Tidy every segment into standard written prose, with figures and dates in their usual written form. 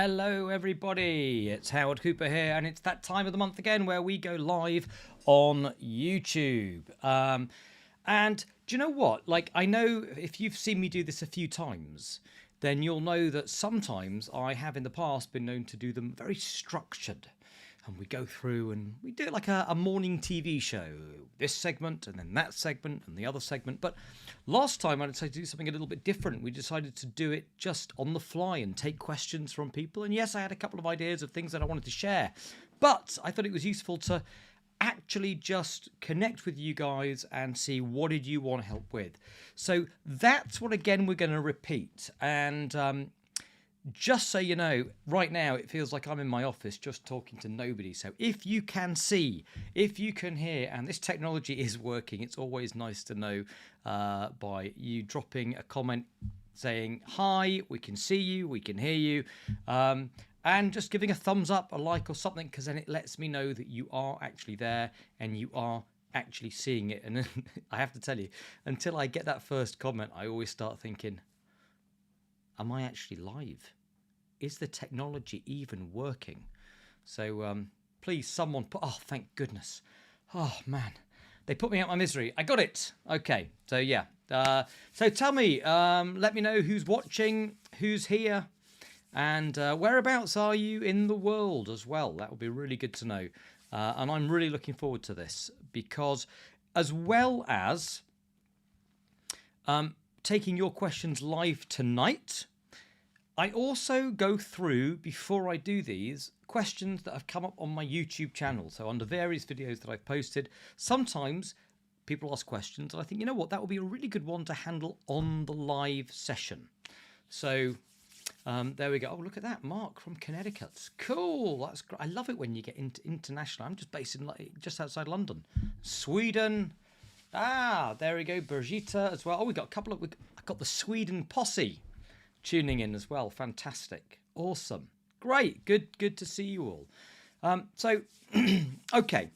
Hello everybody, it's Howard Cooper here, and it's that time of the month again where we go live on YouTube. And do you know what? Like, I know if you've seen me do this a few times, then you'll know that sometimes I have in the past been known to do them very structured. And we go through and we do it like a morning TV show. This segment and then that segment and the other segment. But last time I decided to do something a little bit different. We decided to do it just on the fly and take questions from people. And yes, I had a couple of ideas of things that I wanted to share. But I thought it was useful to actually just connect with you guys and see what did you want help with. So that's what, again, we're going to repeat. And just so you know, right now it feels like I'm in my office just talking to nobody. So if you can see, if you can hear, and this technology is working, it's always nice to know by you dropping a comment saying, hi, we can see you, we can hear you, and just giving a thumbs up, a like or something, because then it lets me know that you are actually there and you are actually seeing it. And I have to tell you, until I get that first comment, I always start thinking, am I actually live? Is the technology even working? So please, someone put... Oh, thank goodness. Oh, man. They put me out my misery. I got it. Okay. So, yeah. So tell me, let me know who's watching, who's here, and whereabouts are you in the world as well. That would be really good to know. And I'm really looking forward to this because as well as taking your questions live tonight, I also go through, before I do these, questions that have come up on my YouTube channel. So under various videos that I've posted, sometimes people ask questions and I think, you know what, that would be a really good one to handle on the live session. So there we go. Oh, look at that. Mark from Connecticut. Cool. That's great. I love it when you get into international. I'm just based in just outside London. Sweden. Ah, there we go. Brigitte as well. Oh, we got a couple of... I got the Sweden posse tuning in as well. Fantastic. Awesome. Great. Good to see you all. So, okay.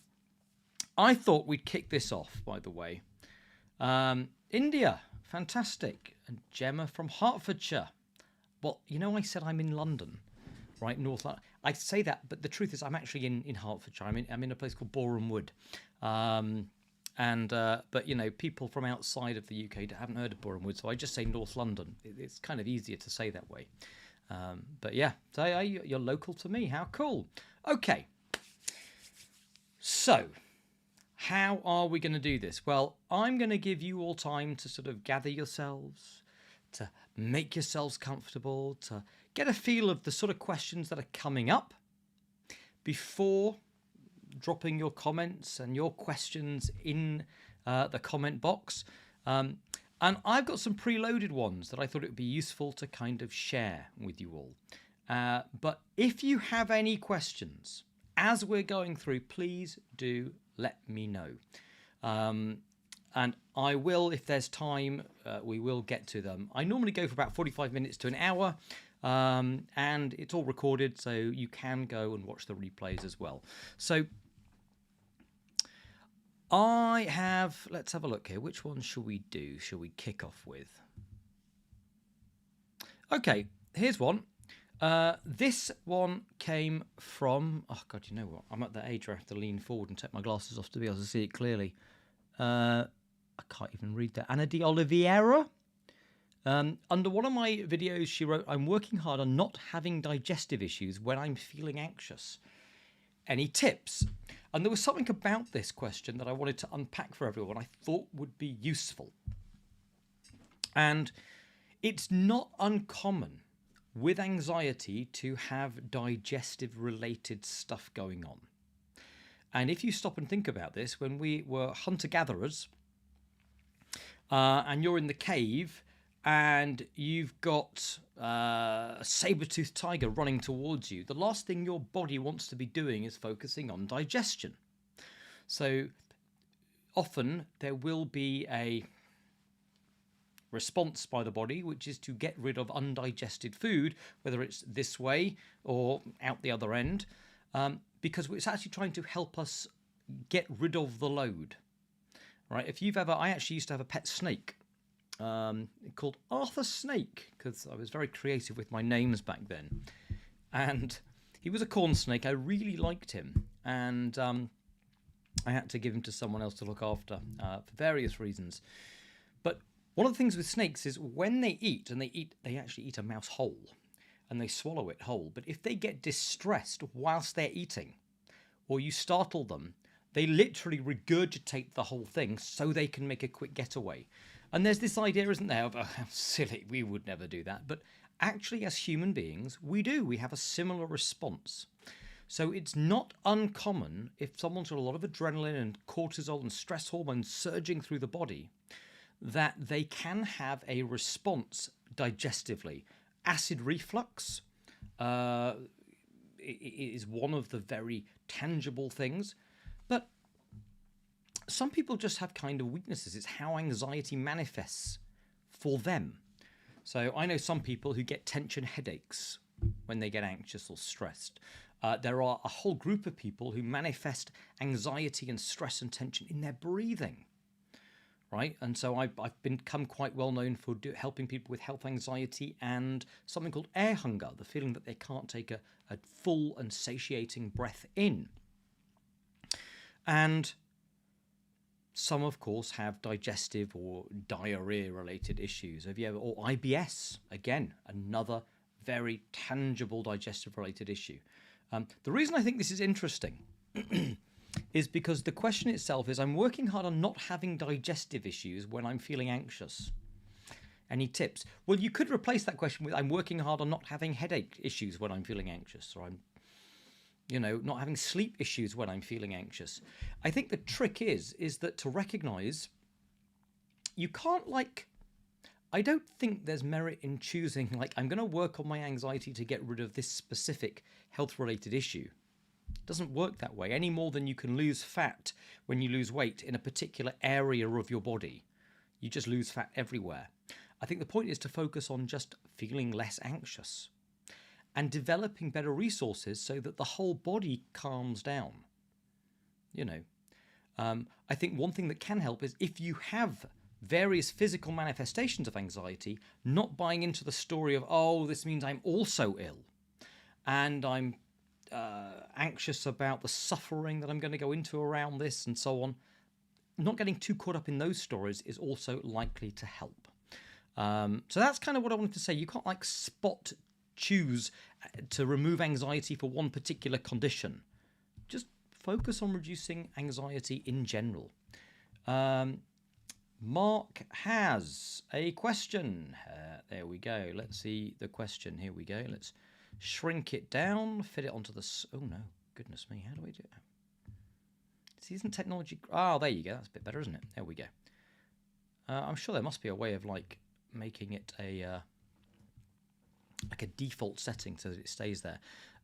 I thought we'd kick this off, by the way. India. Fantastic. And Gemma from Hertfordshire. Well, you know, I said I'm in London, right? North London. I say that, but the truth is I'm actually in Hertfordshire. I'm in a place called Boreham Wood. But you know, people from outside of the UK haven't heard of Boreham Wood, so I just say North London. It's kind of easier to say that way. But yeah, so you're local to me. How cool. Okay. So, how are we going to do this? Well, I'm going to give you all time to sort of gather yourselves, to make yourselves comfortable, to get a feel of the sort of questions that are coming up before dropping your comments and your questions in the comment box. And I've got some preloaded ones that I thought it would be useful to kind of share with you all. But if you have any questions as we're going through, please do let me know. And I will, if there's time, we will get to them. I normally go for about 45 minutes to an hour. And it's all recorded, so you can go and watch the replays as well. So I have, let's have a look here. Which one shall we do? Shall we kick off with? Okay, here's one. This one came from, oh God, you know what? I'm at the age where I have to lean forward and take my glasses off to be able to see it clearly. I can't even read that. Anna de Oliveira. Under one of my videos, she wrote, I'm working hard on not having digestive issues when I'm feeling anxious. Any tips? And there was something about this question that I wanted to unpack for everyone I thought would be useful. And it's not uncommon with anxiety to have digestive related stuff going on. And if you stop and think about this, when we were hunter-gatherers and you're in the cave and you've got a saber-toothed tiger running towards you, the last thing your body wants to be doing is focusing on digestion. So often there will be a response by the body, which is to get rid of undigested food, whether it's this way or out the other end, because it's actually trying to help us get rid of the load. Right? If you've ever, I actually used to have a pet snake called Arthur Snake, because I was very creative with my names back then. and he was a corn snake. I really liked him, and I had to give him to someone else to look after for various reasons. But one of the things with snakes is when they eat, and they actually eat a mouse whole, and they swallow it whole. But if they get distressed whilst they're eating, or you startle them, they literally regurgitate the whole thing so they can make a quick getaway. And there's this idea, isn't there, of, oh, how silly, we would never do that. But actually, as human beings, we do. We have a similar response. So it's not uncommon if someone's got a lot of adrenaline and cortisol and stress hormones surging through the body, that they can have a response digestively. Acid reflux is one of the very tangible things. But some people just have kind of weaknesses. It's how anxiety manifests for them. So I know some people who get tension headaches when they get anxious or stressed. There are a whole group of people who manifest anxiety and stress and tension in their breathing. Right, and so I've become quite well known for helping people with health anxiety and something called air hunger, the feeling that they can't take a full and satiating breath in. And some, of course, have digestive or diarrhea-related issues. Have you ever, or IBS, again, another very tangible digestive-related issue. The reason I think this is interesting is because the question itself is, I'm working hard on not having digestive issues when I'm feeling anxious. Any tips? Well, you could replace that question with, I'm working hard on not having headache issues when I'm feeling anxious, or I'm, not having sleep issues when I'm feeling anxious. I think the trick is that to recognize you can't, I don't think there's merit in choosing, I'm going to work on my anxiety to get rid of this specific health-related issue. It doesn't work that way any more than you can lose fat when you lose weight in a particular area of your body. You just lose fat everywhere. I think the point is to focus on just feeling less anxious and developing better resources so that the whole body calms down. I think one thing that can help is if you have various physical manifestations of anxiety, not buying into the story of, oh, this means I'm also ill and I'm anxious about the suffering that I'm going to go into around this and so on. Not getting too caught up in those stories is also likely to help. So that's kind of what I wanted to say. You can't choose to remove anxiety for one particular condition. Just focus on reducing anxiety in general. Mark has a question. There we go. Let's see the question. Here we go. Let's shrink it down, fit it onto the... Oh, no. Goodness me. How do we do it? See, isn't technology... Oh, there you go. That's a bit better, isn't it? There we go. I'm sure there must be a way of, making it a default setting so that it stays there.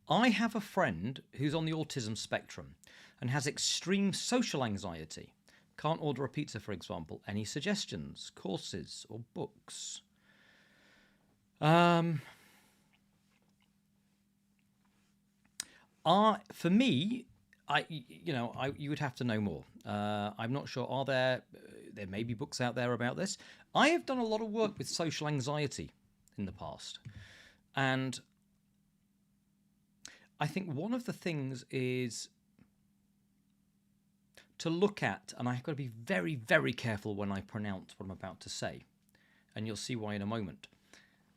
I have a friend who's on the autism spectrum and has extreme social anxiety. Can't order a pizza, for example. Any suggestions, courses, or books? For me, you would have to know more. I'm not sure. There may be books out there about this. I have done a lot of work with social anxiety in the past. And I think one of the things is to look at, and I've got to be very, very careful when I pronounce what I'm about to say, and you'll see why in a moment,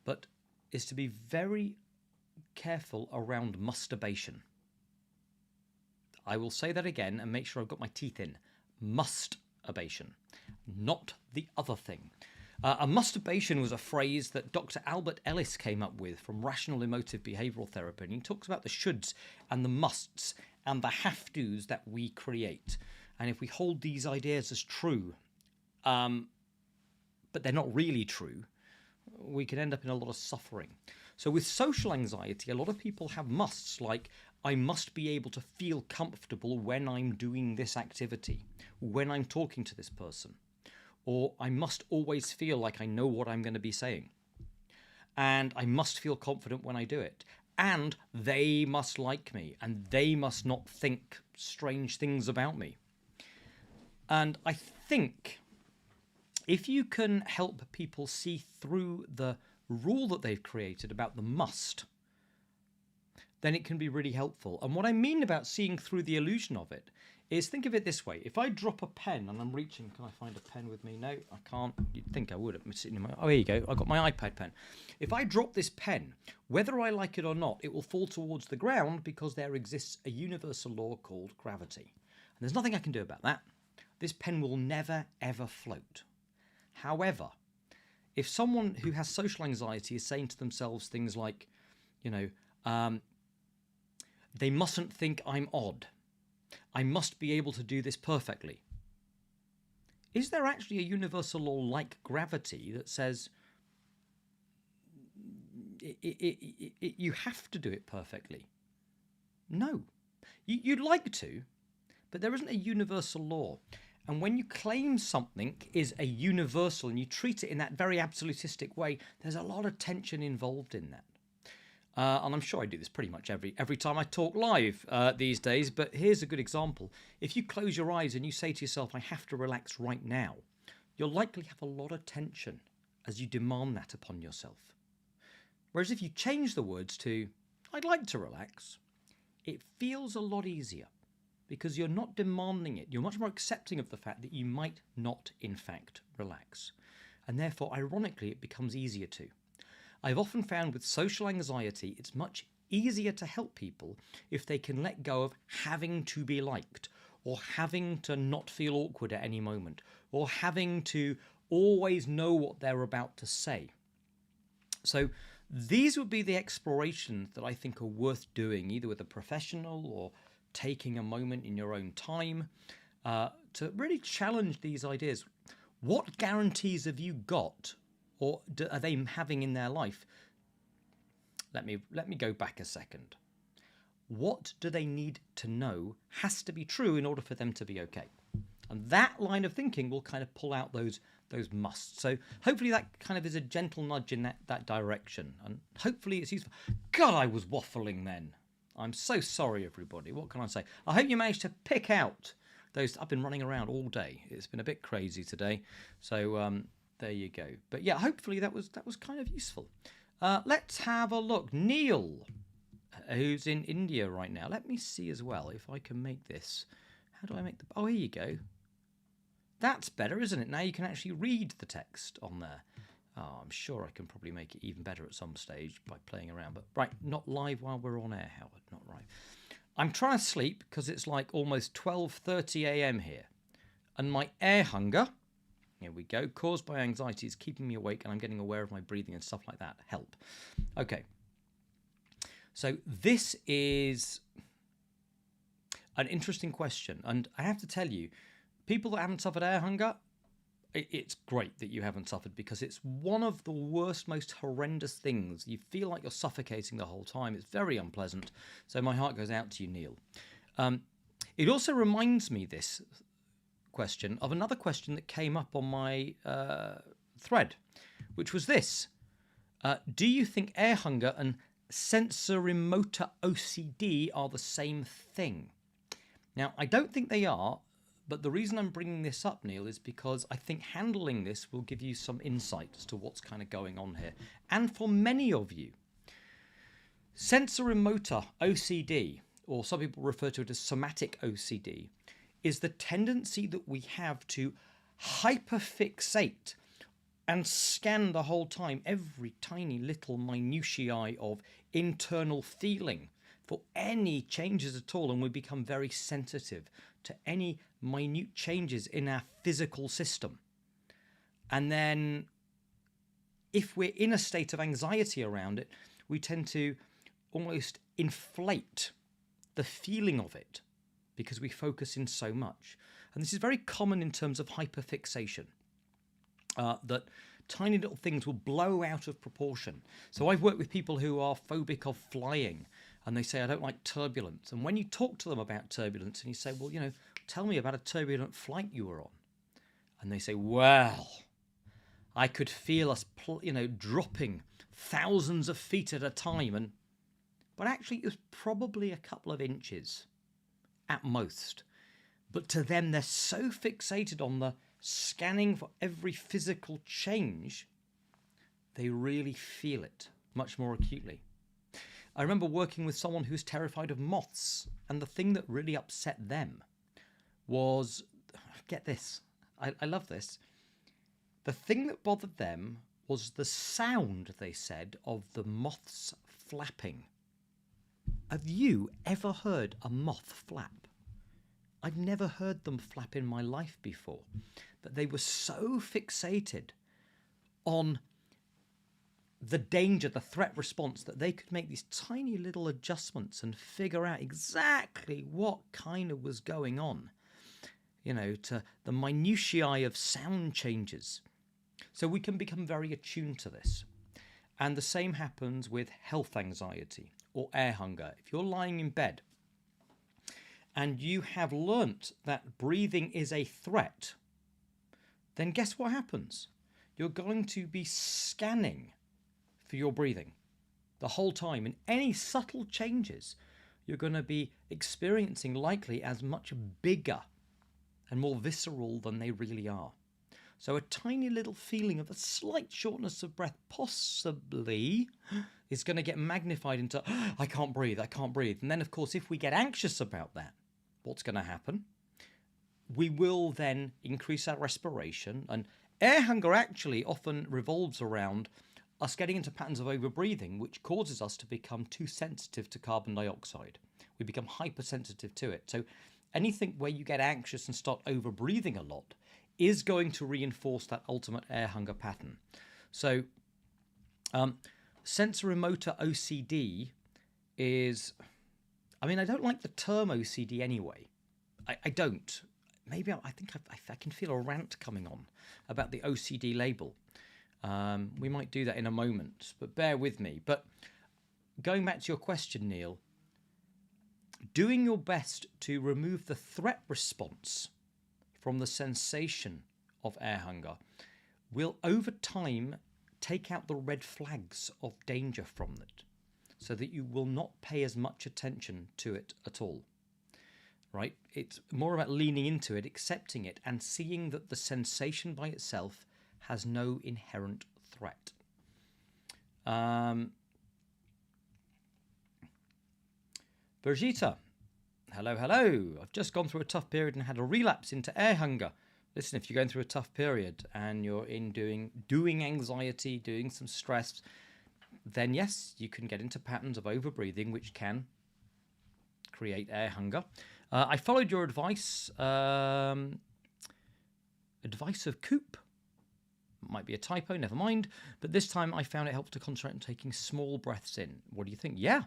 but is to be very careful around masturbation. I will say that again and make sure I've got my teeth in. Masturbation, not the other thing. A masturbation was a phrase that Dr. Albert Ellis came up with from rational emotive behavioral therapy. And he talks about the shoulds and the musts and the have-tos that we create. And if we hold these ideas as true, but they're not really true, we can end up in a lot of suffering. So with social anxiety, a lot of people have musts, like, I must be able to feel comfortable when I'm doing this activity, when I'm talking to this person. Or I must always feel like I know what I'm going to be saying. And I must feel confident when I do it. And they must like me. And they must not think strange things about me. And I think if you can help people see through the rule that they've created about the must, then it can be really helpful. And what I mean about seeing through the illusion of it is, think of it this way. If I drop a pen and I'm reaching, can I find a pen with me? No, I can't. You'd think I would. I'm sitting in my, oh, here you go. I've got my iPad pen. If I drop this pen, whether I like it or not, it will fall towards the ground because there exists a universal law called gravity. And there's nothing I can do about that. This pen will never, ever float. However, if someone who has social anxiety is saying to themselves things like, they mustn't think I'm odd. I must be able to do this perfectly. Is there actually a universal law like gravity that says you have to do it perfectly? No. You'd like to, but there isn't a universal law. And when you claim something is a universal and you treat it in that very absolutistic way, there's a lot of tension involved in that. And I'm sure I do this pretty much every time I talk live these days, but here's a good example. If you close your eyes and you say to yourself, I have to relax right now, you'll likely have a lot of tension as you demand that upon yourself. Whereas if you change the words to, I'd like to relax, it feels a lot easier because you're not demanding it. You're much more accepting of the fact that you might not, in fact, relax. And therefore, ironically, it becomes easier to. I've often found with social anxiety, it's much easier to help people if they can let go of having to be liked, or having to not feel awkward at any moment, or having to always know what they're about to say. So these would be the explorations that I think are worth doing, either with a professional or taking a moment in your own time to really challenge these ideas. What guarantees have you got, or are they having in their life? Let me go back a second. What do they need to know has to be true in order for them to be okay? And that line of thinking will kind of pull out those musts. So hopefully that kind of is a gentle nudge in that direction. And hopefully it's useful. God, I was waffling then. I'm so sorry, everybody. What can I say? I hope you managed to pick out those. I've been running around all day. It's been a bit crazy today. So there you go. But yeah, hopefully that was kind of useful. Let's have a look. Neil, who's in India right now. Let me see as well if I can make this. How do I make the... Oh, here you go. That's better, isn't it? Now you can actually read the text on there. Oh, I'm sure I can probably make it even better at some stage by playing around. But right, not live while we're on air, Howard. Not right. I'm trying to sleep because it's like almost 12:30 a.m. here. And my air hunger... Here we go. Caused by anxiety is keeping me awake and I'm getting aware of my breathing and stuff like that. Help. Okay. So this is an interesting question. And I have to tell you, people that haven't suffered air hunger, it's great that you haven't suffered because it's one of the worst, most horrendous things. You feel like you're suffocating the whole time. It's very unpleasant. So my heart goes out to you, Neil. It also reminds me, this question, of another question that came up on my thread, which was this. Do you think air hunger and sensorimotor OCD are the same thing? Now, I don't think they are, but the reason I'm bringing this up, Neil, is because I think handling this will give you some insight as to what's kind of going on here. And for many of you, sensorimotor OCD, or some people refer to it as somatic OCD, is the tendency that we have to hyperfixate and scan the whole time every tiny little minutiae of internal feeling for any changes at all, and we become very sensitive to any minute changes in our physical system. And then if we're in a state of anxiety around it, we tend to almost inflate the feeling of it because we focus in so much. And this is very common in terms of hyperfixation, that tiny little things will blow out of proportion. So I've worked with people who are phobic of flying, and they say, I don't like turbulence. And when you talk to them about turbulence and you say, well, tell me about a turbulent flight you were on. And they say, well, I could feel us, dropping thousands of feet at a time. But actually it was probably a couple of inches at most. But to them, they're so fixated on the scanning for every physical change, they really feel it much more acutely. I remember working with someone who's terrified of moths, and the thing that really upset them was, get this, I love this, the thing that bothered them was the sound, they said, of the moths flapping. Have you ever heard a moth flap? I've never heard them flap in my life before, but they were so fixated on the danger, the threat response, that they could make these tiny little adjustments and figure out exactly what kind of was going on, you know, to the minutiae of sound changes. So we can become very attuned to this. And the same happens with health anxiety or air hunger. If you're lying in bed and you have learnt that breathing is a threat, then guess what happens? You're going to be scanning for your breathing the whole time, and any subtle changes you're going to be experiencing likely as much bigger and more visceral than they really are. So a tiny little feeling of a slight shortness of breath possibly is going to get magnified into, I can't breathe. And then, of course, if we get anxious about that, what's going to happen? We will then increase our respiration, and air hunger actually often revolves around us getting into patterns of overbreathing, which causes us to become too sensitive to carbon dioxide. We become hypersensitive to it. So anything where you get anxious and start overbreathing a lot is going to reinforce that ultimate air hunger pattern. So sensorimotor OCD is, I mean, I don't like the term OCD anyway. I don't. Maybe I think I can feel a rant coming on about the OCD label. We might do that in a moment, but bear with me. But going back to your question, Neil, doing your best to remove the threat response from the sensation of air hunger will over time take out the red flags of danger from it, so that you will not pay as much attention to it at all. Right? It's more about leaning into it, accepting it, and seeing that the sensation by itself has no inherent threat. Brigitte, hello. I've just gone through a tough period and had a relapse into air hunger. Listen, if you're going through a tough period and you're in doing anxiety, doing some stress, then yes, you can get into patterns of overbreathing, which can create air hunger. I followed your advice of Coop. Might be a typo, never mind. But this time I found it helped to concentrate on taking small breaths in. What do you think? Yeah.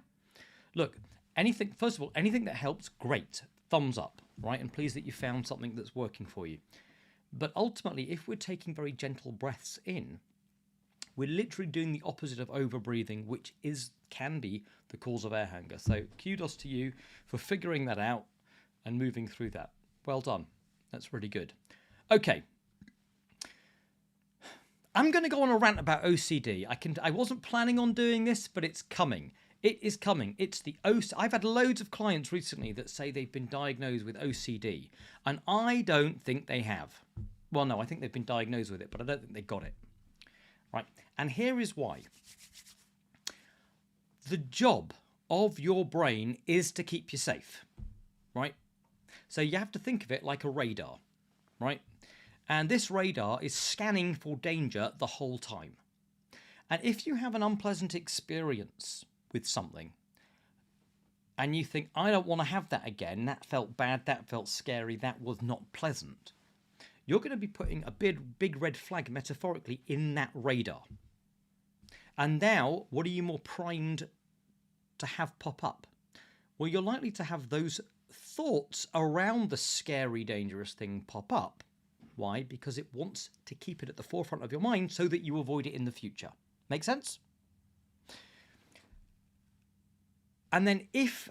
Look, first of all, anything that helps, great. Thumbs up, right? And pleased that you found something that's working for you. But ultimately, if we're taking very gentle breaths in, we're literally doing the opposite of overbreathing, which can be the cause of air hunger. So kudos to you for figuring that out and moving through that. Well done. That's really good. Okay. I'm going to go on a rant about OCD. I wasn't planning on doing this, but it's coming. It is coming. It's the OCD. I've had loads of clients recently that say they've been diagnosed with OCD, and I don't think they have. Well, no, I think they've been diagnosed with it, but I don't think they got it. Right? And here is why. The job of your brain is to keep you safe, right? So you have to think of it like a radar, right? And this radar is scanning for danger the whole time. And if you have an unpleasant experience with something and you think, I don't want to have that again, that felt bad, that felt scary, that was not pleasant, you're going to be putting a big red flag metaphorically in that radar. And now, what are you more primed to have pop up? Well, you're likely to have those thoughts around the scary, dangerous thing pop up. Why? Because it wants to keep it at the forefront of your mind so that you avoid it in the future. Make sense? And then if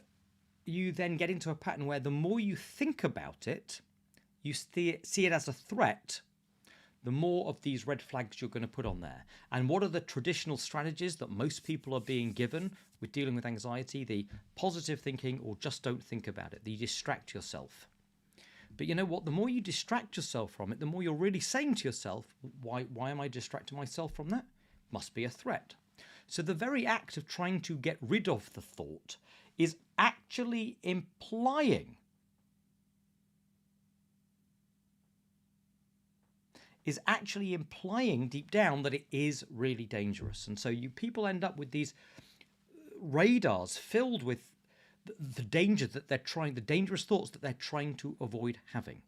you then get into a pattern where the more you think about it, you see it as a threat, the more of these red flags you're going to put on there. And what are the traditional strategies that most people are being given with dealing with anxiety? The positive thinking, or just don't think about it. You distract yourself. But you know what? The more you distract yourself from it, the more you're really saying to yourself, why am I distracting myself from that? Must be a threat. So the very act of trying to get rid of the thought is actually implying deep down that it is really dangerous. And so people end up with these radars filled with the danger that the dangerous thoughts that they're trying to avoid having.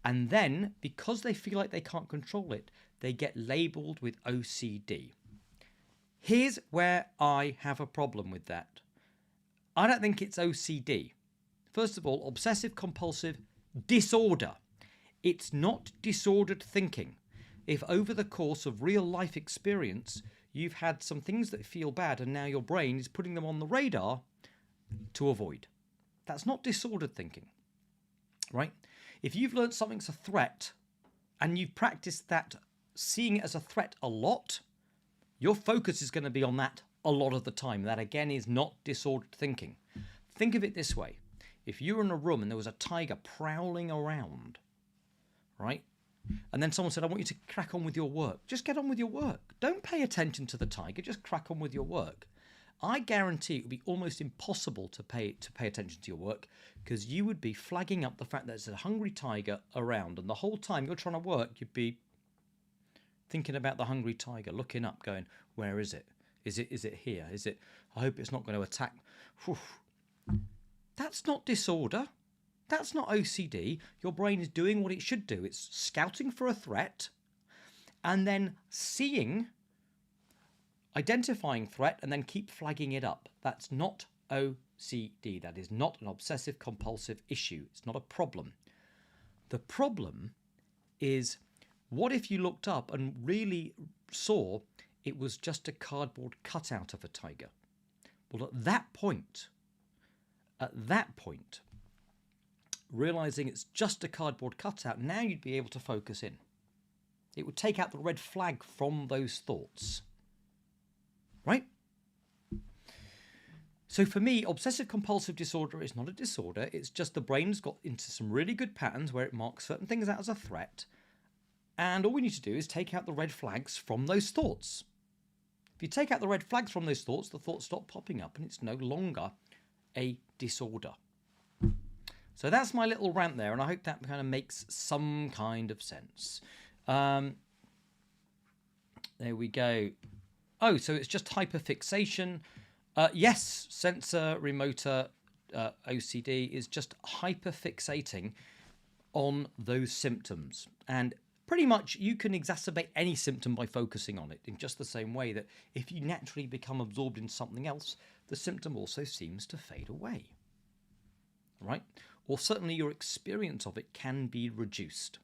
And then, because they feel like they can't control it, they get labeled with OCD. Here's where I have a problem with that. I don't think it's OCD. First of all, obsessive compulsive disorder. It's not disordered thinking. If over the course of real life experience, you've had some things that feel bad and now your brain is putting them on the radar to avoid. That's not disordered thinking, right? If you've learned something's a threat and you've practiced that, seeing it as a threat a lot, your focus is going to be on that a lot of the time. That again is not disordered thinking. Think of it this way. If you were in a room and there was a tiger prowling around, right? And then someone said, I want you to crack on with your work. Just get on with your work. Don't pay attention to the tiger. Just crack on with your work. I guarantee it would be almost impossible to pay attention to your work, because you would be flagging up the fact that there's a hungry tiger around, and the whole time you're trying to work, you'd be thinking about the hungry tiger, looking up, going, where is it? Is it here? Is it? I hope it's not going to attack. Whew. That's not disorder. That's not OCD. Your brain is doing what it should do. It's scouting for a threat and then identifying threat and then keep flagging it up. That's not OCD. That is not an obsessive compulsive issue. It's not a problem. The problem is, what if you looked up and really saw it was just a cardboard cutout of a tiger? Well, at that point, realizing it's just a cardboard cutout, now you'd be able to focus in. It would take out the red flag from those thoughts. Right? So for me, obsessive compulsive disorder is not a disorder. It's just the brain's got into some really good patterns where it marks certain things out as a threat. And all we need to do is take out the red flags from those thoughts. If you take out the red flags from those thoughts, the thoughts stop popping up and it's no longer a disorder. So that's my little rant there, and I hope that kind of makes some kind of sense. There we go. Oh, so it's just hyperfixation. Yes, sensor remoter OCD is just hyperfixating on those symptoms. And pretty much you can exacerbate any symptom by focusing on it, in just the same way that if you naturally become absorbed in something else, the symptom also seems to fade away. Right? Or certainly your experience of it can be reduced.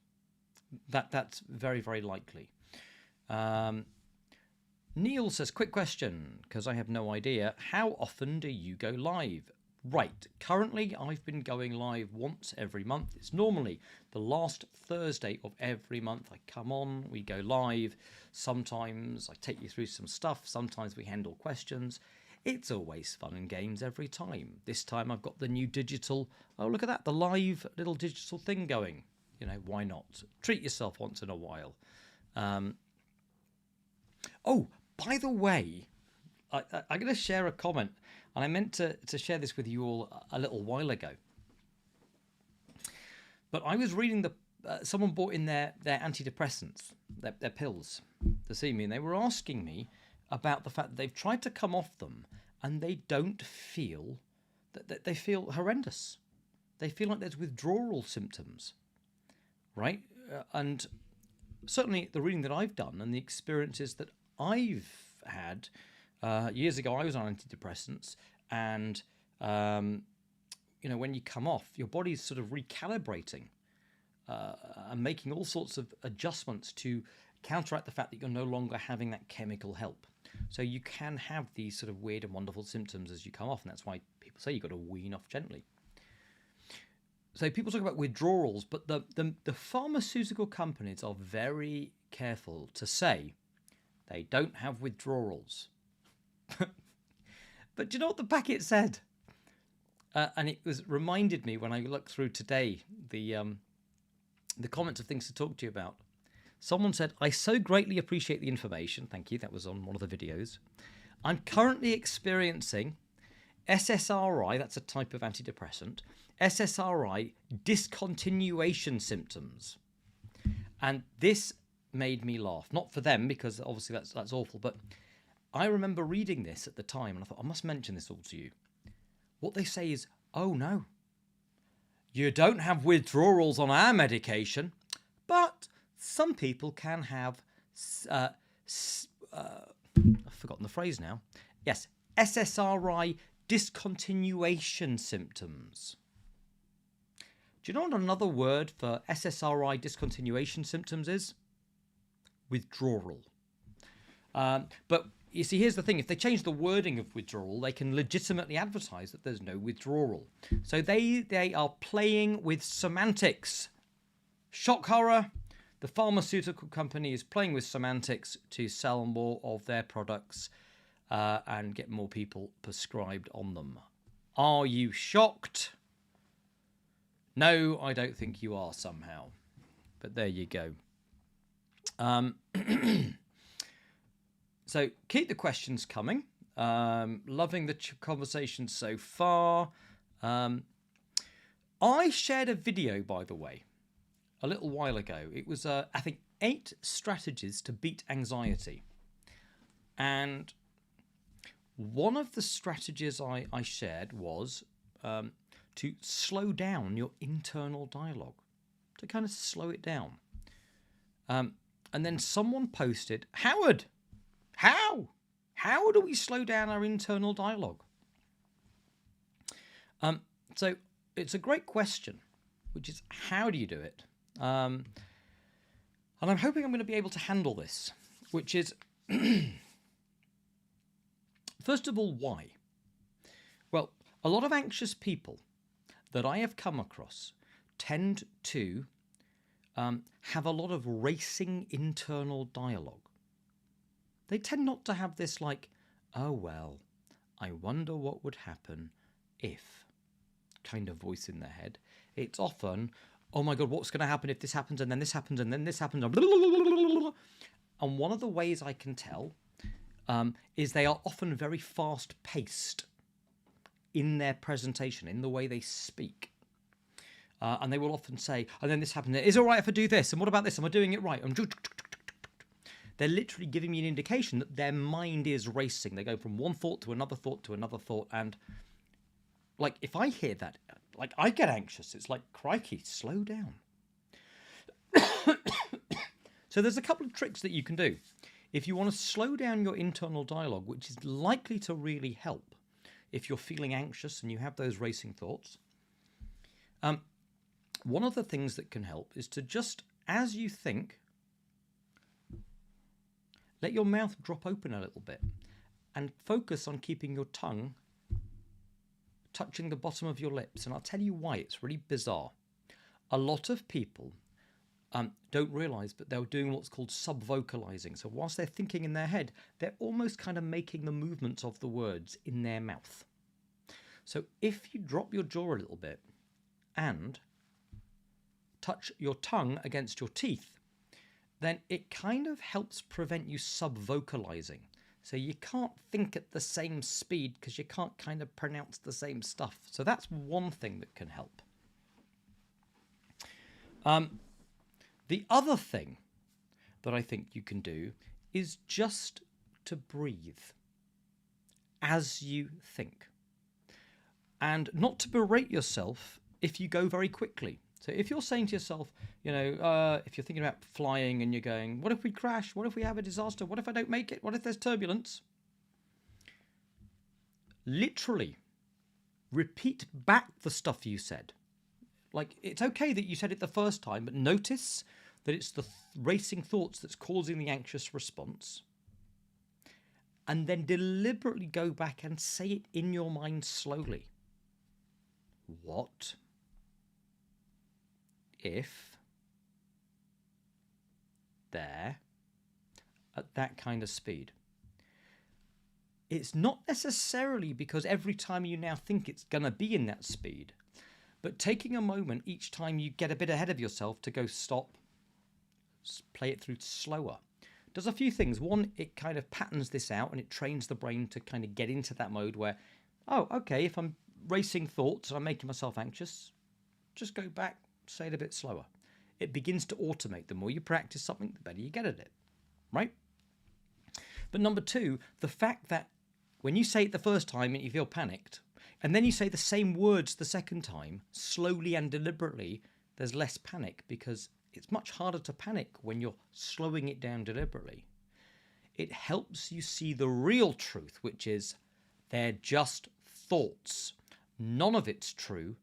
That's very, very likely. Neil says, quick question, because I have no idea. How often do you go live? Right, currently I've been going live once every month. It's normally the last Thursday of every month. I come on, we go live. Sometimes I take you through some stuff. Sometimes we handle questions. It's always fun and games every time. This time I've got the new digital, oh look at that, the live little digital thing going. You know, why not? Treat yourself once in a while. Oh, by the way, I'm going to share a comment, and I meant to share this with you all a little while ago. But I was reading someone bought in their antidepressants, their pills, to see me, and they were asking me about the fact that they've tried to come off them, and they don't feel that they feel horrendous. They feel like there's withdrawal symptoms, right? And certainly the reading that I've done and the experiences that I've had, years ago I was on antidepressants, and you know, when you come off, your body's sort of recalibrating and making all sorts of adjustments to counteract the fact that you're no longer having that chemical help. So you can have these sort of weird and wonderful symptoms as you come off, and that's why people say you've got to wean off gently. So people talk about withdrawals, but the pharmaceutical companies are very careful to say they don't have withdrawals. But do you know what the packet said? And it reminded me when I looked through today the comments of things to talk to you about. Someone said, I so greatly appreciate the information. Thank you. That was on one of the videos. I'm currently experiencing SSRI, that's a type of antidepressant, SSRI discontinuation symptoms. And this made me laugh. Not for them, because obviously that's awful, but I remember reading this at the time and I thought, I must mention this all to you. What they say is, oh no, you don't have withdrawals on our medication, but some people can have, I've forgotten the phrase now. Yes, SSRI discontinuation symptoms. Do you know what another word for SSRI discontinuation symptoms is? Withdrawal. But you see, here's the thing. If they change the wording of withdrawal, they can legitimately advertise that there's no withdrawal. So they are playing with semantics. Shock horror. The pharmaceutical company is playing with semantics to sell more of their products and get more people prescribed on them. Are you shocked? No, I don't think you are somehow. But there you go. So keep the questions coming. Loving the conversation so far. I shared a video, by the way, a little while ago. It was, I think, 8 strategies to beat anxiety. And one of the strategies I shared was to slow down your internal dialogue, to kind of slow it down. And then someone posted, Howard, how do we slow down our internal dialogue? So it's a great question, which is, how do you do it? And I'm hoping I'm going to be able to handle this, which is, first of all, why? Well, a lot of anxious people that I have come across tend to have a lot of racing internal dialogue. They tend not to have this like, oh, well, I wonder what would happen if kind of voice in their head. It's often, oh my God, what's going to happen if this happens and then this happens and then this happens? And one of the ways I can tell is they are often very fast paced in their presentation, in the way they speak. And they will often say, and then this happened. Is it all right if I do this? And what about this? Am I doing it right? They're literally giving me an indication that their mind is racing. They go from one thought to another thought to another thought. And like, if I hear that, like, I get anxious. It's like, crikey, slow down. So there's a couple of tricks that you can do. If you want to slow down your internal dialogue, which is likely to really help if you're feeling anxious and you have those racing thoughts, one of the things that can help is to just, as you think, let your mouth drop open a little bit and focus on keeping your tongue touching the bottom of your lips. And I'll tell you why. It's really bizarre. A lot of people don't realise, but they're doing what's called sub-vocalising. So whilst they're thinking in their head, they're almost kind of making the movements of the words in their mouth. So if you drop your jaw a little bit and touch your tongue against your teeth, then it kind of helps prevent you sub-vocalising. So you can't think at the same speed because you can't kind of pronounce the same stuff. So that's one thing that can help. The other thing that I think you can do is just to breathe as you think. And not to berate yourself if you go very quickly. So if you're saying to yourself, you know, if you're thinking about flying and you're going, what if we crash? What if we have a disaster? What if I don't make it? What if there's turbulence? Literally repeat back the stuff you said. Like, it's okay that you said it the first time, but notice that it's the racing thoughts that's causing the anxious response. And then deliberately go back and say it in your mind slowly. What if there, at that kind of speed? It's not necessarily because every time you now think it's going to be in that speed, but taking a moment each time you get a bit ahead of yourself to go stop, play it through slower. Does a few things. One, it kind of patterns this out and it trains the brain to kind of get into that mode where, oh, okay, if I'm racing thoughts and I'm making myself anxious, just go back, say it a bit slower. It begins to automate. The more you practice something, the better you get at it, right? But number two, the fact that when you say it the first time and you feel panicked, and then you say the same words the second time, slowly and deliberately, there's less panic because it's much harder to panic when you're slowing it down deliberately. It helps you see the real truth, which is they're just thoughts. None of it's true.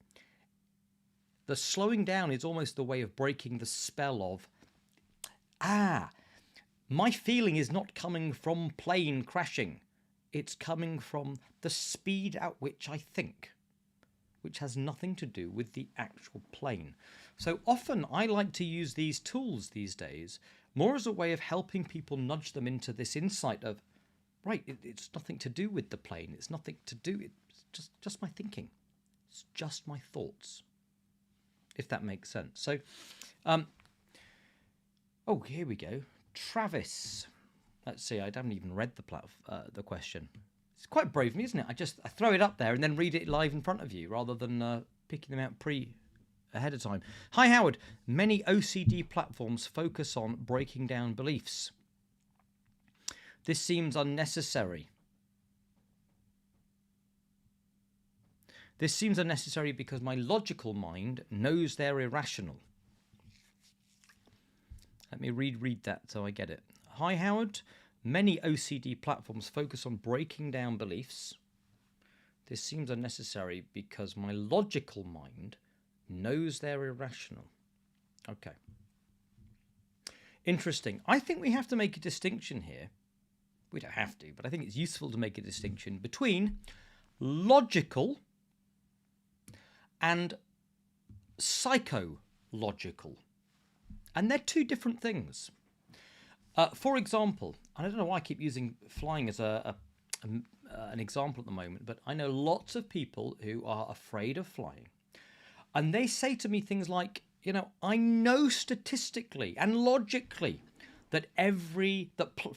The slowing down is almost the way of breaking the spell of, my feeling is not coming from plane crashing. It's coming from the speed at which I think, which has nothing to do with the actual plane. So often I like to use these tools these days more as a way of helping people nudge them into this insight of, right, it's nothing to do with the plane. It's nothing to do, it's just my thinking. It's just my thoughts, if that makes sense. So, here we go. Travis. Let's see, I haven't even read the question. It's quite brave of me, isn't it? I throw it up there and then read it live in front of you rather than picking them out ahead of time. Hi, Howard. Many OCD platforms focus on breaking down beliefs. This seems unnecessary. This seems unnecessary because my logical mind knows they're irrational. Let me read that so I get it. Hi, Howard. Many OCD platforms focus on breaking down beliefs. This seems unnecessary because my logical mind knows they're irrational. Okay. Interesting. I think we have to make a distinction here. We don't have to, but I think it's useful to make a distinction between logical and psychological. And they're two different things. For example, I don't know why I keep using flying as an example at the moment, but I know lots of people who are afraid of flying. And they say to me things like, I know statistically and logically that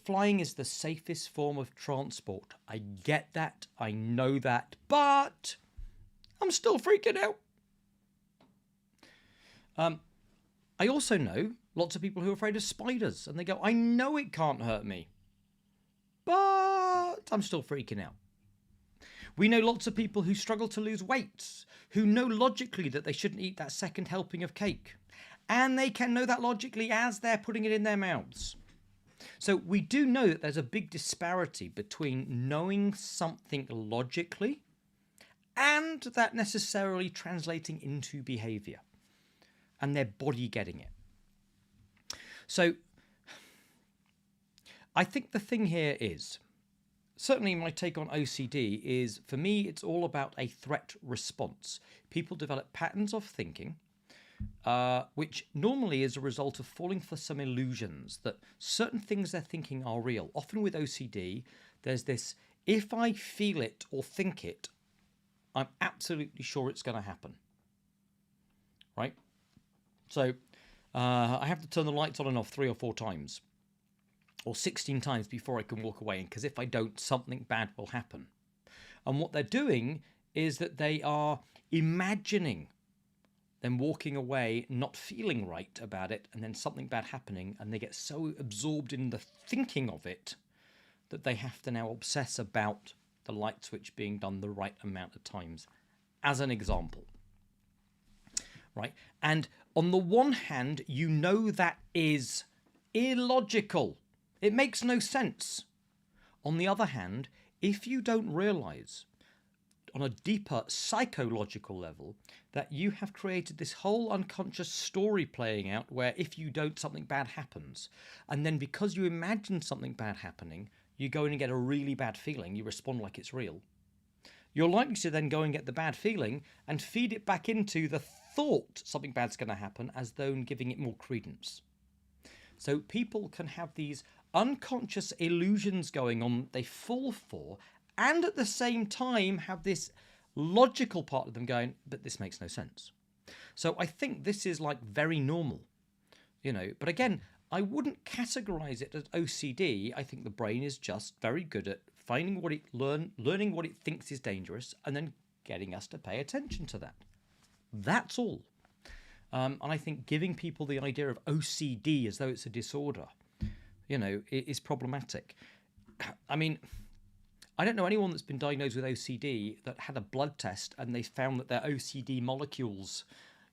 flying is the safest form of transport. I get that, I know that, but I'm still freaking out. I also know lots of people who are afraid of spiders, and they go, I know it can't hurt me, but I'm still freaking out. We know lots of people who struggle to lose weight, who know logically that they shouldn't eat that second helping of cake, and they can know that logically as they're putting it in their mouths. So we do know that there's a big disparity between knowing something logically and that necessarily translating into behavior and their body getting it. So I think the thing here is, certainly my take on OCD is, for me, it's all about a threat response. People develop patterns of thinking, which normally is a result of falling for some illusions that certain things they're thinking are real. Often with OCD, there's this, if I feel it or think it, I'm absolutely sure it's going to happen. Right? So I have to turn the lights on and off 3 or 4 times, or 16 times before I can walk away, because if I don't, something bad will happen. And what they're doing is that they are imagining them walking away, not feeling right about it, and then something bad happening, and they get so absorbed in the thinking of it that they have to now obsess about the light switch being done the right amount of times, as an example. Right? And on the one hand, you know that is illogical. It makes no sense. On the other hand, if you don't realize on a deeper psychological level that you have created this whole unconscious story playing out where if you don't, something bad happens. And then because you imagine something bad happening, you go in and get a really bad feeling. You respond like it's real. You're likely to then go and get the bad feeling and feed it back into the thought something bad's going to happen, as though giving it more credence. So people can have these unconscious illusions going on they fall for, and at the same time have this logical part of them going, but this makes no sense. So I think this is like very normal, but again, I wouldn't categorize it as OCD. I think the brain is just very good at finding learning what it thinks is dangerous, and then getting us to pay attention to that. That's all. And I think giving people the idea of OCD as though it's a disorder, is problematic. I mean, I don't know anyone that's been diagnosed with OCD that had a blood test and they found that their OCD molecules,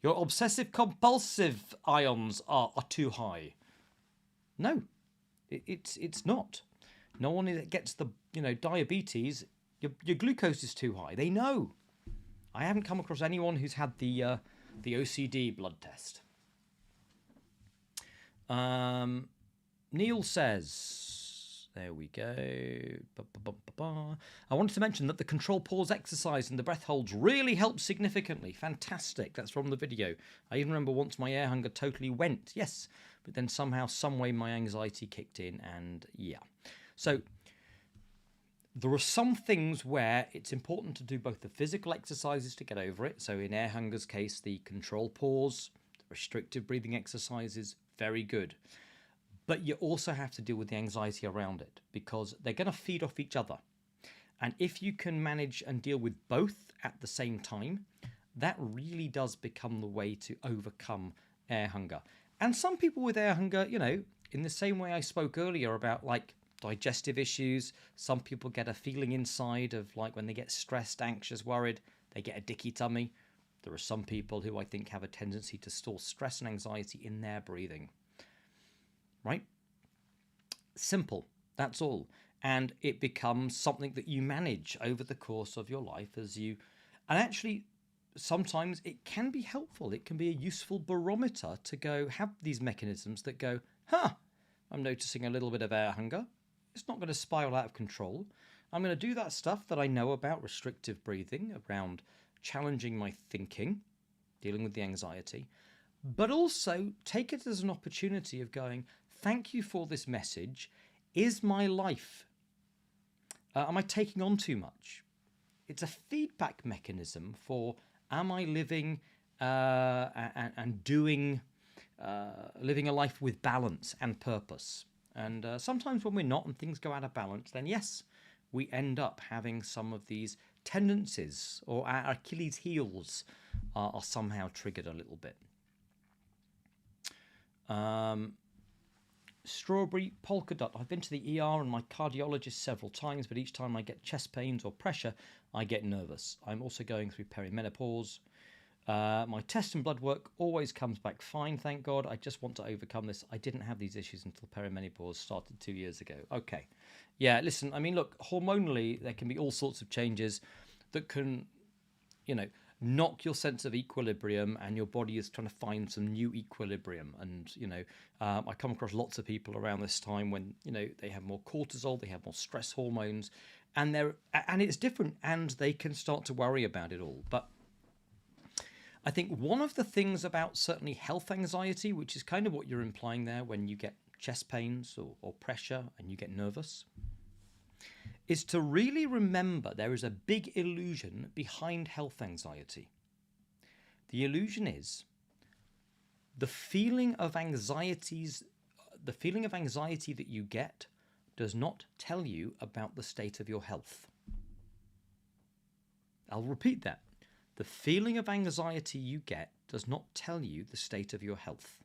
your obsessive compulsive ions, are too high. No, it's not. No one that gets the diabetes, your glucose is too high. They know. I haven't come across anyone who's had the OCD blood test. Neil says, there we go. I wanted to mention that the control pause exercise and the breath holds really help significantly. Fantastic. That's from the video. I even remember once my air hunger totally went. Yes. But then somehow, some way, my anxiety kicked in, and yeah. So there are some things where it's important to do both the physical exercises to get over it. So in air hunger's case, the control pause, the restrictive breathing exercises, very good. But you also have to deal with the anxiety around it, because they're going to feed off each other. And if you can manage and deal with both at the same time, that really does become the way to overcome air hunger. And some people with air hunger, in the same way I spoke earlier about like digestive issues, some people get a feeling inside of like when they get stressed, anxious, worried, they get a dicky tummy. There are some people who I think have a tendency to store stress and anxiety in their breathing. Right? Simple. That's all. And it becomes something that you manage over the course of your life and actually sometimes it can be helpful. It can be a useful barometer to go have these mechanisms that go, I'm noticing a little bit of air hunger. It's not going to spiral out of control. I'm going to do that stuff that I know about restrictive breathing, around challenging my thinking, dealing with the anxiety, but also take it as an opportunity of going, thank you for this message. Is my life, am I taking on too much? It's a feedback mechanism for, am I living and doing, living a life with balance and purpose? And sometimes when we're not and things go out of balance, then yes, we end up having some of these tendencies, or our Achilles heels are somehow triggered a little bit. Strawberry polka dot. I've been to the ER and my cardiologist several times, but each time I get chest pains or pressure, I get nervous. I'm also going through perimenopause. My test and blood work always comes back fine, thank God. I just want to overcome this. I didn't have these issues until perimenopause started 2 years ago. Okay. Yeah, listen, I mean, look, hormonally, there can be all sorts of changes that can, knock your sense of equilibrium, and your body is trying to find some new equilibrium. And, I come across lots of people around this time when, they have more cortisol, they have more stress hormones, and it's different, and they can start to worry about it all. But I think one of the things about certainly health anxiety, which is kind of what you're implying there when you get chest pains or pressure and you get nervous, is to really remember there is a big illusion behind health anxiety. The illusion is the feeling of anxiety that you get does not tell you about the state of your health. I'll repeat that. The feeling of anxiety you get does not tell you the state of your health.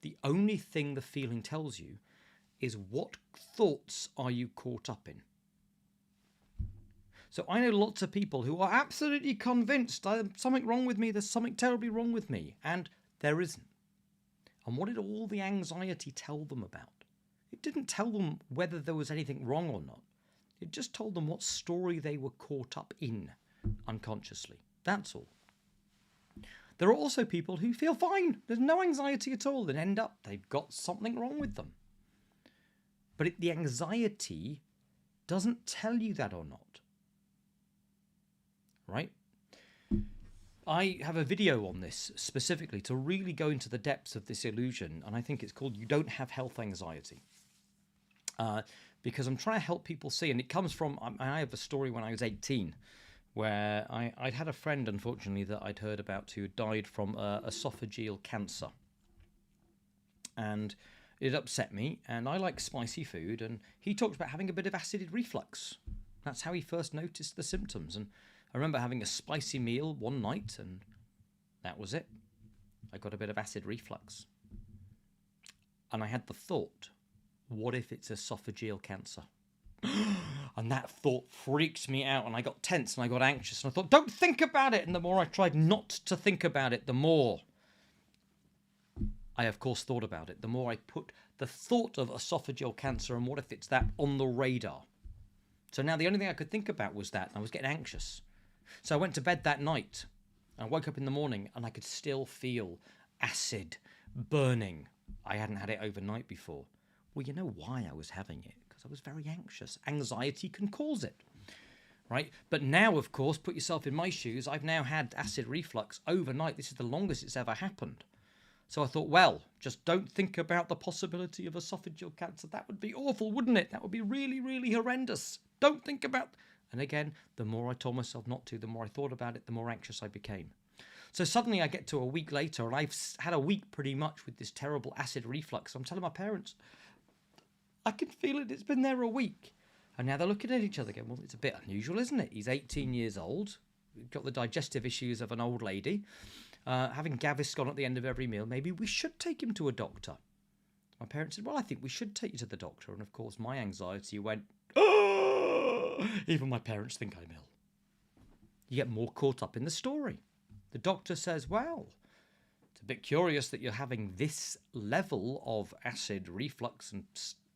The only thing the feeling tells you is what thoughts are you caught up in. So I know lots of people who are absolutely convinced there's something wrong with me, there's something terribly wrong with me, and there isn't. And what did all the anxiety tell them about? It didn't tell them whether there was anything wrong or not. It just told them what story they were caught up in unconsciously. That's all. There are also people who feel fine. There's no anxiety at all, and end up they've got something wrong with them. But the anxiety doesn't tell you that or not. Right? I have a video on this specifically to really go into the depths of this illusion, and I think it's called You Don't Have Health Anxiety. Because I'm trying to help people see, and it comes from, I have a story when I was 18, where I'd had a friend, unfortunately, that I'd heard about who died from esophageal cancer. And It upset me, and I like spicy food, and he talked about having a bit of acid reflux. That's how he first noticed the symptoms. And I remember having a spicy meal one night, and that was it. I got a bit of acid reflux. And I had the thought, what if it's esophageal cancer? And that thought freaked me out, and I got tense and I got anxious, and I thought, don't think about it. And the more I tried not to think about it, the more I, of course, thought about it. The more I put the thought of esophageal cancer and what if it's that on the radar. So now the only thing I could think about was that, and I was getting anxious. So I went to bed that night. I woke up in the morning, and I could still feel acid burning. I hadn't had it overnight before. Well, you know why I was having it? Because I was very anxious. Anxiety can cause it, right? But now, of course, put yourself in my shoes. I've now had acid reflux overnight. This is the longest it's ever happened. So I thought, well, just don't think about the possibility of esophageal cancer. That would be awful, wouldn't it? That would be really, really horrendous. Don't think about... And again, the more I told myself not to, the more I thought about it, the more anxious I became. So suddenly I get to a week later, and I've had a week pretty much with this terrible acid reflux. I'm telling my parents, I can feel it. It's been there a week. And now they're looking at each other again. Well, it's a bit unusual, isn't it? He's 18 years old. We've got the digestive issues of an old lady. Having Gaviscon at the end of every meal, maybe we should take him to a doctor. My parents said, well, I think we should take you to the doctor. And of course, my anxiety went, oh! Even my parents think I'm ill. You get more caught up in the story. The doctor says, well, it's a bit curious that you're having this level of acid reflux and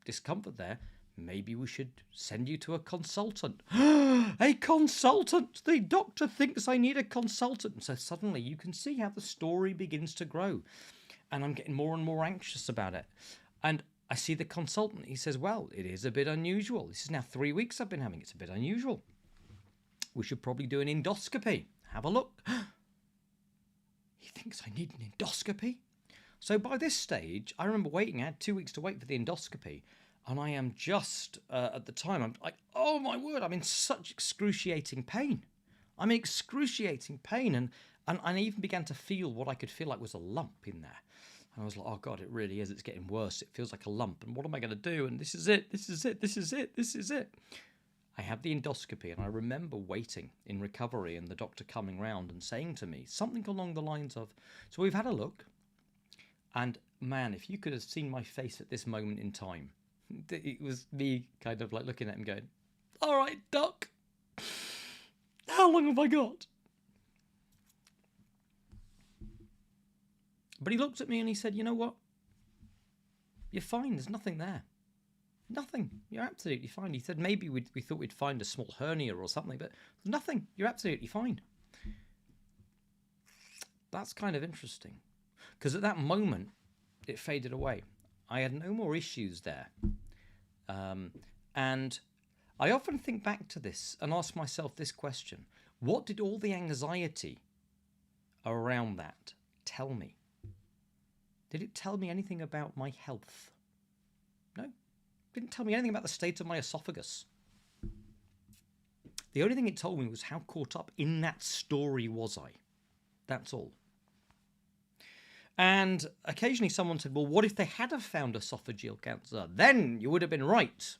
discomfort there. Maybe we should send you to a consultant. A consultant! The doctor thinks I need a consultant. So suddenly you can see how the story begins to grow. And I'm getting more and more anxious about it. And I see the consultant. He says, well, it is a bit unusual. This is now 3 weeks I've been having. It's a bit unusual. We should probably do an endoscopy. Have a look. He thinks I need an endoscopy. So by this stage, I remember waiting. I had 2 weeks to wait for the endoscopy. And I am just, at the time, I'm like, oh my word, I'm in such excruciating pain. I'm in excruciating pain. And I even began to feel what I could feel like was a lump in there. And I was like, oh God, it really is. It's getting worse. It feels like a lump. And what am I going to do? And this is it. This is it. This is it. This is it. I had the endoscopy, and I remember waiting in recovery and the doctor coming round and saying to me something along the lines of, so we've had a look. And man, if you could have seen my face at this moment in time, it was me kind of like looking at him going, all right, doc, how long have I got? But he looked at me and he said, you know what? You're fine. There's nothing there. Nothing. You're absolutely fine. He said maybe we thought we'd find a small hernia or something, but there's nothing. You're absolutely fine. That's kind of interesting. Because at that moment, it faded away. I had no more issues there. And I often think back to this and ask myself this question. What did all the anxiety around that tell me? Did it tell me anything about my health? No. It didn't tell me anything about the state of my esophagus. The only thing it told me was how caught up in that story was I. That's all. And occasionally someone said, well, what if they had have found esophageal cancer? Then you would have been right.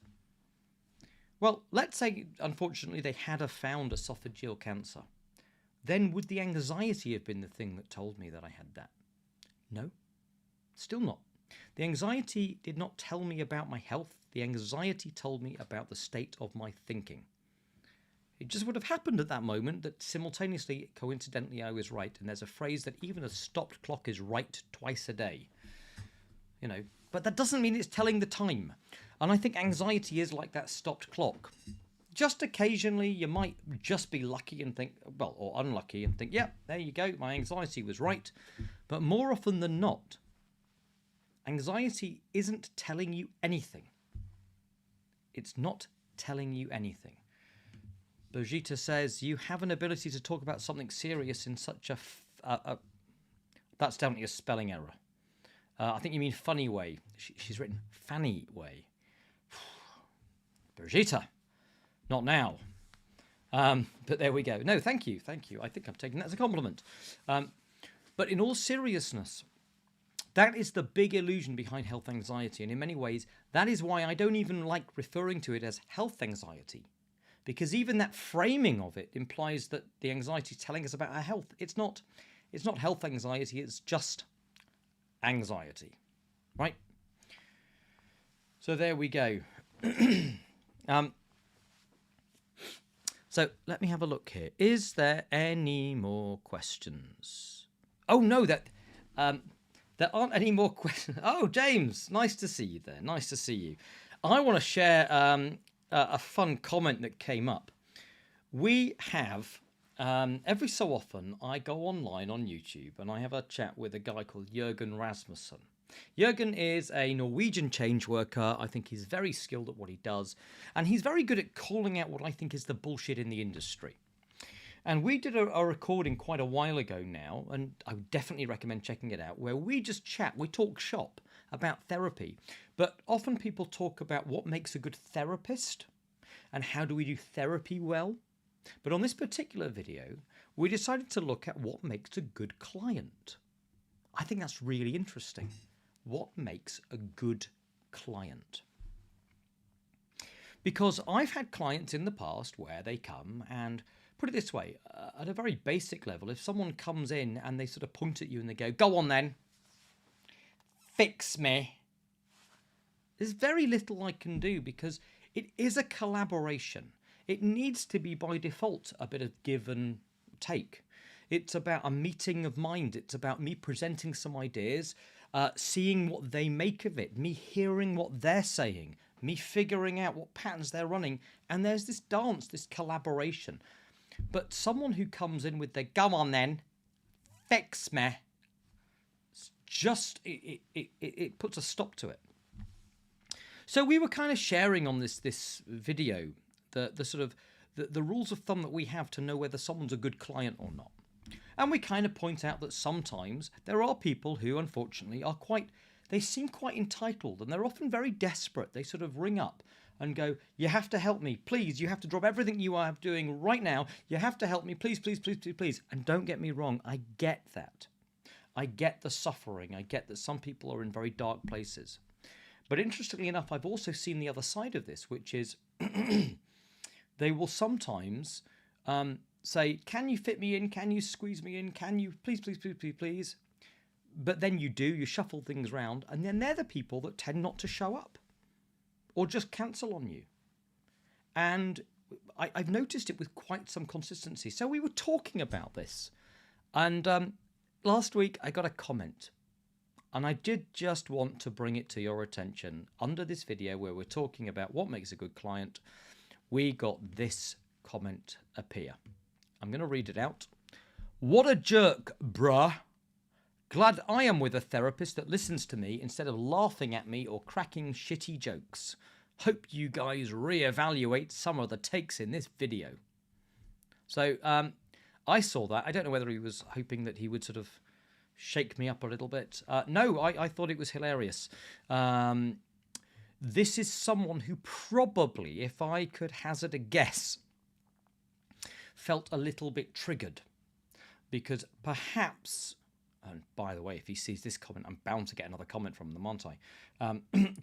Well, let's say, unfortunately, they had have found esophageal cancer. Then would the anxiety have been the thing that told me that I had that? No, still not. The anxiety did not tell me about my health. The anxiety told me about the state of my thinking. It just would have happened at that moment that simultaneously, coincidentally, I was right. And there's a phrase that even a stopped clock is right twice a day. You know, but that doesn't mean it's telling the time. And I think anxiety is like that stopped clock. Just occasionally, you might just be lucky and think, well, or unlucky and think, yeah, there you go, my anxiety was right. But more often than not, anxiety isn't telling you anything. It's not telling you anything. Birgitta says, you have an ability to talk about something serious in such a... that's definitely a spelling error. I think you mean funny way. She's written fanny way. Birgitta, not now. But there we go. No, thank you. Thank you. I think I'm taking that as a compliment. But in all seriousness, That is the big illusion behind health anxiety. And in many ways, that is why I don't even like referring to it as health anxiety. Because even that framing of it implies that the anxiety is telling us about our health. It's not health anxiety, it's just anxiety. Right? So there we go. So let me have a look here. Is there any more questions? Oh no, there aren't any more questions. Oh, James, nice to see you there. Nice to see you. I want to share a fun comment that came up. We have every so often I go online on YouTube and I have a chat with a guy called Jørgen Rasmussen. Jørgen is a Norwegian change worker. I think he's very skilled at what he does, and he's very good at calling out what I think is the bullshit in the industry. And we did a recording quite a while ago now, and I would definitely recommend checking it out, where we just chat, we talk shop about therapy. But often people talk about what makes a good therapist and how do we do therapy well. But on this particular video, we decided to look at what makes a good client. I think that's really interesting. What makes a good client? Because I've had clients in the past where they come and, put it this way, at a very basic level, if someone comes in and they sort of point at you and they go, go on then, fix me, there's very little I can do because it is a collaboration. It needs to be by default a bit of give and take. It's about a meeting of mind. It's about me presenting some ideas, seeing what they make of it, me hearing what they're saying, me figuring out what patterns they're running. And there's this dance, this collaboration. But someone who comes in with their, go on then, fix me, it puts a stop to it. So we were kind of sharing on this video the sort of the rules of thumb that we have to know whether someone's a good client or not. And we kind of point out that sometimes there are people who, unfortunately, they seem quite entitled, and they're often very desperate. They sort of ring up and go, you have to help me, please. You have to drop everything you are doing right now. You have to help me, please, please, please, please, please. And don't get me wrong, I get that. I get the suffering. I get that some people are in very dark places. But interestingly enough, I've also seen the other side of this, which is they will sometimes say, can you fit me in? Can you squeeze me in? Can you please, please, please, please, please? But then you shuffle things around, and then they're the people that tend not to show up or just cancel on you. And I've noticed it with quite some consistency. So we were talking about this, and last week I got a comment, and I did just want to bring it to your attention. Under this video where we're talking about what makes a good client, we got this comment appear. I'm going to read it out. What a jerk, bruh. Glad I am with a therapist that listens to me instead of laughing at me or cracking shitty jokes. Hope you guys reevaluate some of the takes in this video. So I saw that. I don't know whether he was hoping that he would sort of shake me up a little bit. No, I thought it was hilarious. This is someone who probably, if I could hazard a guess, felt a little bit triggered because perhaps, and by the way, if he sees this comment, I'm bound to get another comment from them, aren't I?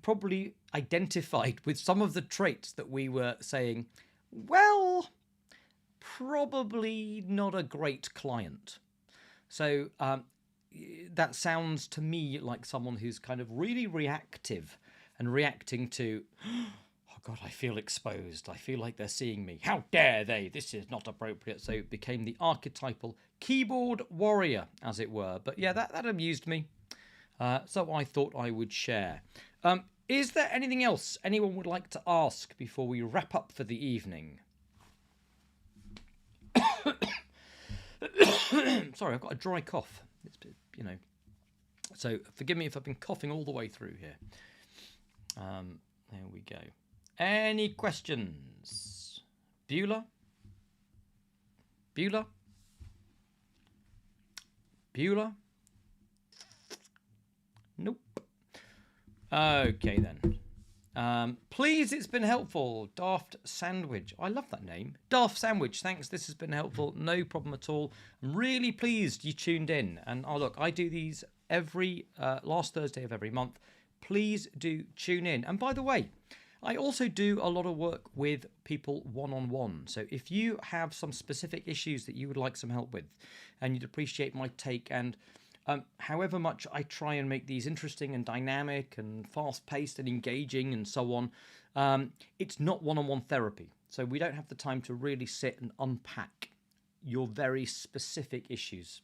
Probably identified with some of the traits that we were saying, well, probably not a great client. So that sounds to me like someone who's kind of really reactive and reacting to, oh God, I feel exposed. I feel like they're seeing me. How dare they? This is not appropriate. So it became the archetypal keyboard warrior, as it were. But yeah, that amused me. So I thought I would share. Is there anything else anyone would like to ask before we wrap up for the evening? Sorry, I've got a dry cough. It's, you know, so forgive me if I've been coughing all the way through here. There we go. Any questions? Bueller? Bueller? Bueller? Nope. Okay then. Please, it's been helpful. Daft Sandwich. I love that name. Daft Sandwich, thanks. This has been helpful. No problem at all. I'm really pleased you tuned in. And oh look, I do these every last Thursday of every month. Please do tune in. And by the way, I also do a lot of work with people one-on-one. So if you have some specific issues that you would like some help with and you'd appreciate my take, and however much I try and make these interesting and dynamic and fast-paced and engaging and so on, it's not one-on-one therapy. So we don't have the time to really sit and unpack your very specific issues.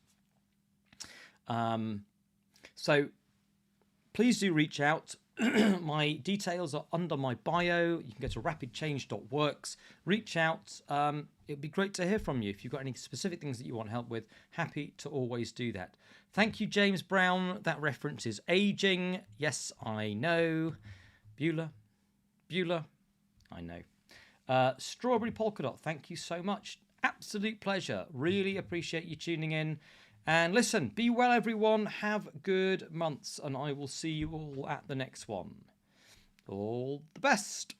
So please do reach out. My details are under my bio. You can go to rapidchange.works. Reach out. It'd be great to hear from you. If you've got any specific things that you want help with, happy to always do that. Thank you, James Brown. That reference is aging. Yes, I know. Bueller, I know. Strawberry Polka Dot, thank you so much. Absolute pleasure. Really appreciate you tuning in. And listen, be well, everyone. Have good months, and I will see you all at the next one. All the best.